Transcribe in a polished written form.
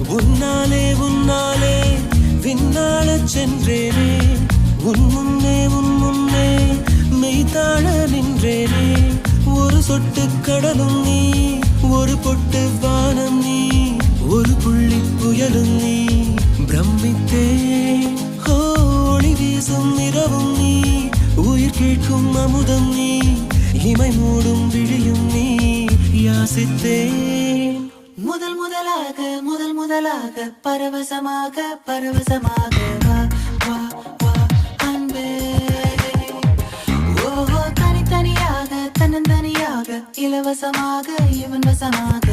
உன்னாலே உன்னாலே விண்ணாளச் சென்றேனே, உன் முன்னே மெய்தாழ நின்றேனே. ஒரு சொட்டு கடலும் நீ, ஒரு பொட்டு வானம் நீ, ஒரு புள்ளி புயலும் நீ. பிரமித்தேன் ஒளி வீசும் இரவும் நீ, உயிர் கேட்கும் அமுதம் நீ, இமை மூடும் விழியும் நீ. யாசித்தேன் முதல் முதலாக பரவசமாக வா வா வா அன்பே. ஓஹோ தனித்தனியாக தன்னந்தனியாக இலவசமாக இவன் வசமாக